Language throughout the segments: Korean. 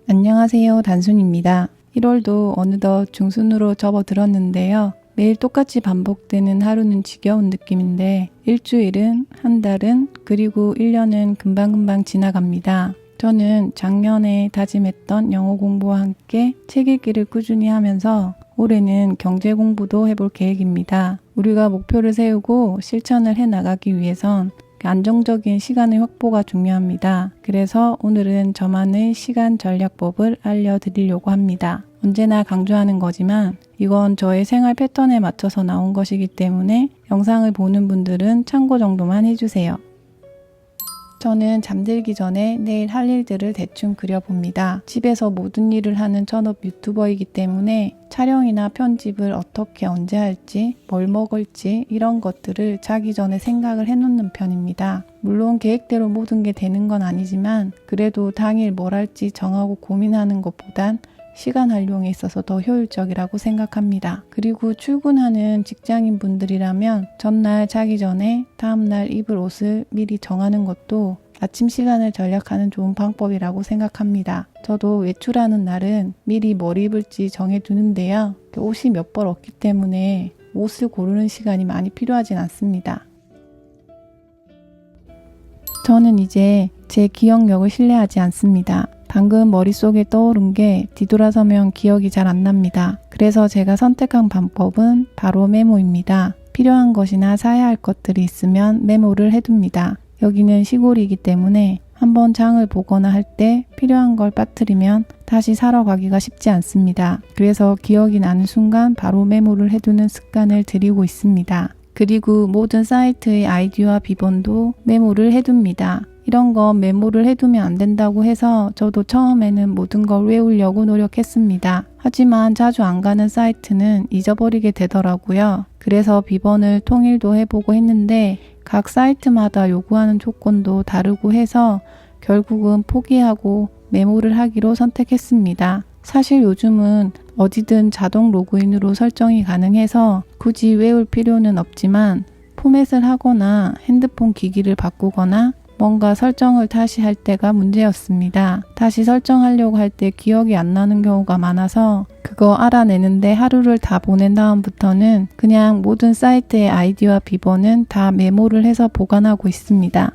안녕하세요, 단순입니다. 1월도 어느덧 중순으로 접어들었는데요. 매일 똑같이 반복되는 하루는 지겨운 느낌인데 일주일은, 한 달은, 그리고 1년은 금방금방 지나갑니다. 저는 작년에 다짐했던 영어 공부와 함께 책 읽기를 꾸준히 하면서 올해는 경제 공부도 해볼 계획입니다. 우리가 목표를 세우고 실천을 해나가기 위해선 안정적인 시간의 확보가 중요합니다. 그래서 오늘은 저만의 시간 전략법을 알려드리려고 합니다. 언제나 강조하는 거지만 이건 저의 생활 패턴에 맞춰서 나온 것이기 때문에 영상을 보는 분들은 참고 정도만 해주세요. 저는 잠들기 전에 내일 할 일들을 대충 그려봅니다. 집에서 모든 일을 하는 전업 유튜버이기 때문에 촬영이나 편집을 어떻게 언제 할지, 뭘 먹을지 이런 것들을 자기 전에 생각을 해놓는 편입니다. 물론 계획대로 모든 게 되는 건 아니지만 그래도 당일 뭘 할지 정하고 고민하는 것보단 시간 활용에 있어서 더 효율적이라고 생각합니다. 그리고 출근하는 직장인 분들이라면 전날 자기 전에 다음날 입을 옷을 미리 정하는 것도 아침 시간을 전략하는 좋은 방법이라고 생각합니다. 저도 외출하는 날은 미리 뭘 입을지 정해두는데요. 옷이 몇 벌 없기 때문에 옷을 고르는 시간이 많이 필요하진 않습니다. 저는 이제 제 기억력을 신뢰하지 않습니다. 방금 머릿속에 떠오른 게 뒤돌아서면 기억이 잘 안 납니다. 그래서 제가 선택한 방법은 바로 메모입니다. 필요한 것이나 사야 할 것들이 있으면 메모를 해둡니다. 여기는 시골이기 때문에 한번 장을 보거나 할 때 필요한 걸 빠뜨리면 다시 사러 가기가 쉽지 않습니다. 그래서 기억이 나는 순간 바로 메모를 해두는 습관을 들이고 있습니다. 그리고 모든 사이트의 아이디와 비번도 메모를 해둡니다. 이런 건 메모를 해두면 안 된다고 해서 저도 처음에는 모든 걸 외우려고 노력했습니다. 하지만 자주 안 가는 사이트는 잊어버리게 되더라고요. 그래서 비번을 통일도 해보고 했는데 각 사이트마다 요구하는 조건도 다르고 해서 결국은 포기하고 메모를 하기로 선택했습니다. 사실 요즘은 어디든 자동 로그인으로 설정이 가능해서 굳이 외울 필요는 없지만 포맷을 하거나 핸드폰 기기를 바꾸거나 뭔가 설정을 다시 할 때가 문제였습니다. 다시 설정하려고 할 때 기억이 안 나는 경우가 많아서 그거 알아내는데 하루를 다 보낸 다음부터는 그냥 모든 사이트의 아이디와 비번은 다 메모를 해서 보관하고 있습니다.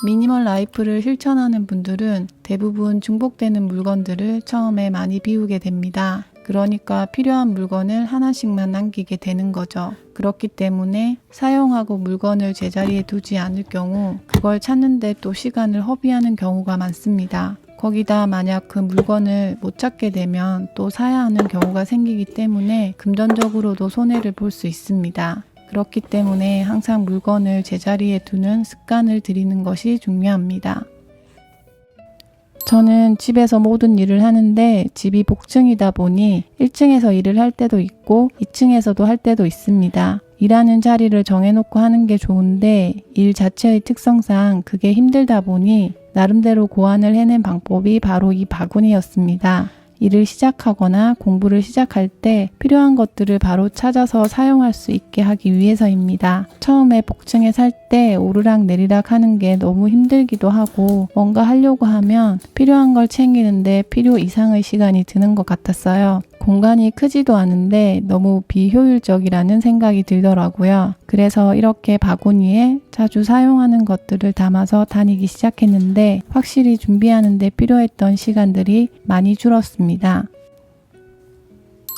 미니멀 라이프를 실천하는 분들은 대부분 중복되는 물건들을 처음에 많이 비우게 됩니다. 그러니까 필요한 물건을 하나씩만 남기게 되는 거죠. 그렇기 때문에 사용하고 물건을 제자리에 두지 않을 경우 그걸 찾는데 또 시간을 허비하는 경우가 많습니다. 거기다 만약 그 물건을 못 찾게 되면 또 사야 하는 경우가 생기기 때문에 금전적으로도 손해를 볼 수 있습니다. 그렇기 때문에 항상 물건을 제자리에 두는 습관을 들이는 것이 중요합니다. 저는 집에서 모든 일을 하는데 집이 복층이다 보니 1층에서 일을 할 때도 있고 2층에서도 할 때도 있습니다. 일하는 자리를 정해놓고 하는 게 좋은데 일 자체의 특성상 그게 힘들다 보니 나름대로 고안을 해낸 방법이 바로 이 바구니였습니다. 일을 시작하거나 공부를 시작할 때 필요한 것들을 바로 찾아서 사용할 수 있게 하기 위해서입니다. 처음에 복층에 살 때 오르락 내리락 하는 게 너무 힘들기도 하고 뭔가 하려고 하면 필요한 걸 챙기는데 필요 이상의 시간이 드는 것 같았어요. 공간이 크지도 않은데 너무 비효율적이라는 생각이 들더라고요. 그래서 이렇게 바구니에 자주 사용하는 것들을 담아서 다니기 시작했는데 확실히 준비하는 데 필요했던 시간들이 많이 줄었습니다.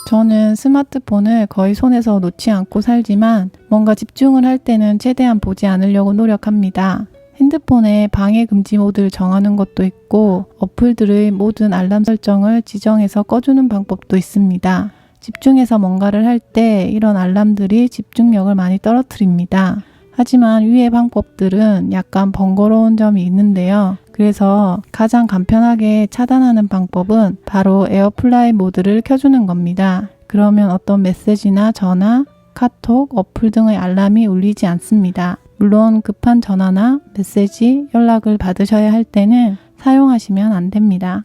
저는 스마트폰을 거의 손에서 놓지 않고 살지만 뭔가 집중을 할 때는 최대한 보지 않으려고 노력합니다. 핸드폰에 방해 금지 모드를 정하는 것도 있고 어플들의 모든 알람 설정을 지정해서 꺼주는 방법도 있습니다. 집중해서 뭔가를 할 때 이런 알람들이 집중력을 많이 떨어뜨립니다. 하지만 위의 방법들은 약간 번거로운 점이 있는데요. 그래서 가장 간편하게 차단하는 방법은 바로 에어플라이 모드를 켜주는 겁니다. 그러면 어떤 메시지나 전화, 카톡, 어플 등의 알람이 울리지 않습니다. 물론 급한 전화나 메시지, 연락을 받으셔야 할 때는 사용하시면 안 됩니다.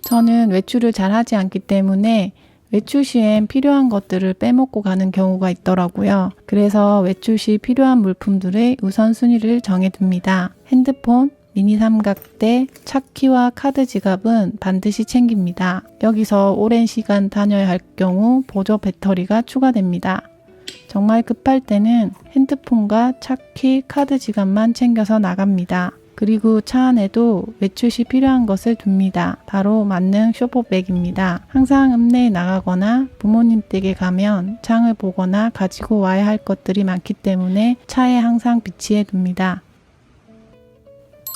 저는 외출을 잘 하지 않기 때문에 외출 시엔 필요한 것들을 빼먹고 가는 경우가 있더라고요. 그래서 외출 시 필요한 물품들의 우선순위를 정해둡니다. 핸드폰, 미니 삼각대, 차키와 카드 지갑은 반드시 챙깁니다. 여기서 오랜 시간 다녀야 할 경우 보조 배터리가 추가됩니다. 정말 급할 때는 핸드폰과 차키, 카드 지갑만 챙겨서 나갑니다. 그리고 차 안에도 외출 시 필요한 것을 둡니다. 바로 만능 쇼퍼백입니다. 항상 읍내에 나가거나 부모님 댁에 가면 장을 보거나 가지고 와야 할 것들이 많기 때문에 차에 항상 비치해 둡니다.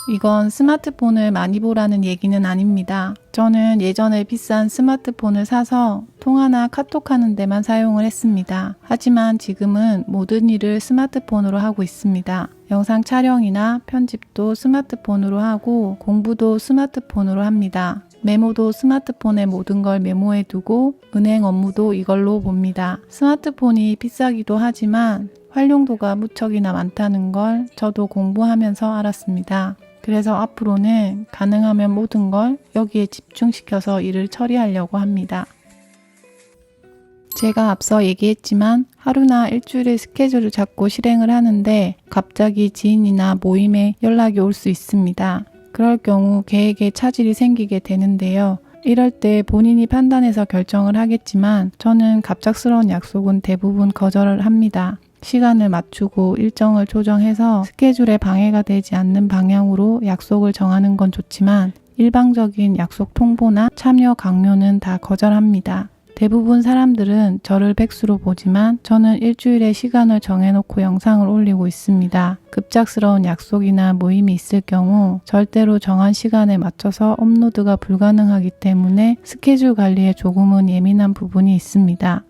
이건 스마트폰을 많이 보라는 얘기는 아닙니다. 저는 예전에 비싼 스마트폰을 사서 통화나 카톡하는 데만 사용을 했습니다. 하지만 지금은 모든 일을 스마트폰으로 하고 있습니다. 영상 촬영이나 편집도 스마트폰으로 하고 공부도 스마트폰으로 합니다. 메모도 스마트폰에 모든 걸 메모해 두고 은행 업무도 이걸로 봅니다. 스마트폰이 비싸기도 하지만 활용도가 무척이나 많다는 걸 저도 공부하면서 알았습니다. 그래서 앞으로는 가능하면 모든 걸 여기에 집중시켜서 일을 처리하려고 합니다. 제가 앞서 얘기했지만 하루나 일주일의 스케줄을 잡고 실행을 하는데 갑자기 지인이나 모임에 연락이 올 수 있습니다. 그럴 경우 계획에 차질이 생기게 되는데요. 이럴 때 본인이 판단해서 결정을 하겠지만 저는 갑작스러운 약속은 대부분 거절을 합니다. 시간을 맞추고 일정을 조정해서 스케줄에 방해가 되지 않는 방향으로 약속을 정하는 건 좋지만 일방적인 약속 통보나 참여 강요는 다 거절합니다. 대부분 사람들은 저를 백수로 보지만 저는 일주일에 시간을 정해놓고 영상을 올리고 있습니다. 급작스러운 약속이나 모임이 있을 경우 절대로 정한 시간에 맞춰서 업로드가 불가능하기 때문에 스케줄 관리에 조금은 예민한 부분이 있습니다.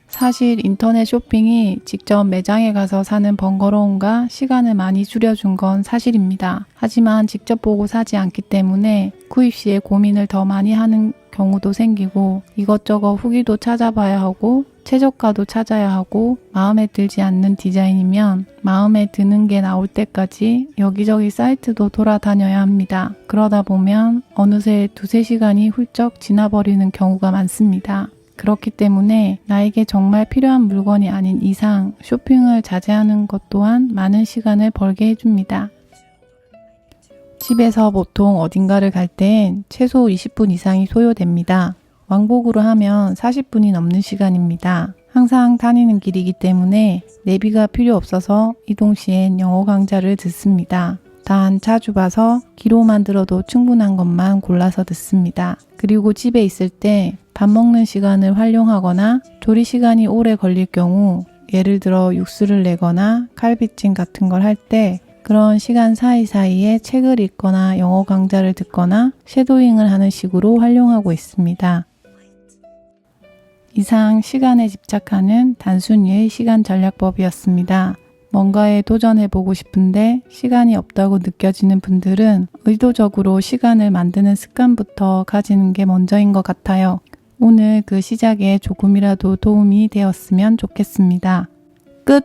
사실 인터넷 쇼핑이 직접 매장에 가서 사는 번거로움과 시간을 많이 줄여준 건 사실입니다. 하지만 직접 보고 사지 않기 때문에 구입 시에 고민을 더 많이 하는 경우도 생기고 이것저것 후기도 찾아봐야 하고 최저가도 찾아야 하고 마음에 들지 않는 디자인이면 마음에 드는 게 나올 때까지 여기저기 사이트도 돌아다녀야 합니다. 그러다 보면 어느새 2-3시간이 훌쩍 지나버리는 경우가 많습니다. 그렇기 때문에 나에게 정말 필요한 물건이 아닌 이상 쇼핑을 자제하는 것 또한 많은 시간을 벌게 해줍니다. 집에서 보통 어딘가를 갈 땐 최소 20분 이상이 소요됩니다. 왕복으로 하면 40분이 넘는 시간입니다. 항상 다니는 길이기 때문에 내비가 필요 없어서 이동 시엔 영어 강좌를 듣습니다. 단 자주 봐서 귀로만 들어도 충분한 것만 골라서 듣습니다. 그리고 집에 있을 때 밥 먹는 시간을 활용하거나 조리 시간이 오래 걸릴 경우 예를 들어 육수를 내거나 칼비찜 같은 걸 할 때 그런 시간 사이사이에 책을 읽거나 영어 강좌를 듣거나 쉐도잉을 하는 식으로 활용하고 있습니다. 이상 시간에 집착하는 단순히의 시간 전략법이었습니다. 뭔가에 도전해보고 싶은데 시간이 없다고 느껴지는 분들은 의도적으로 시간을 만드는 습관부터 가지는 게 먼저인 것 같아요. 오늘 그 시작에 조금이라도 도움이 되었으면 좋겠습니다. 끝!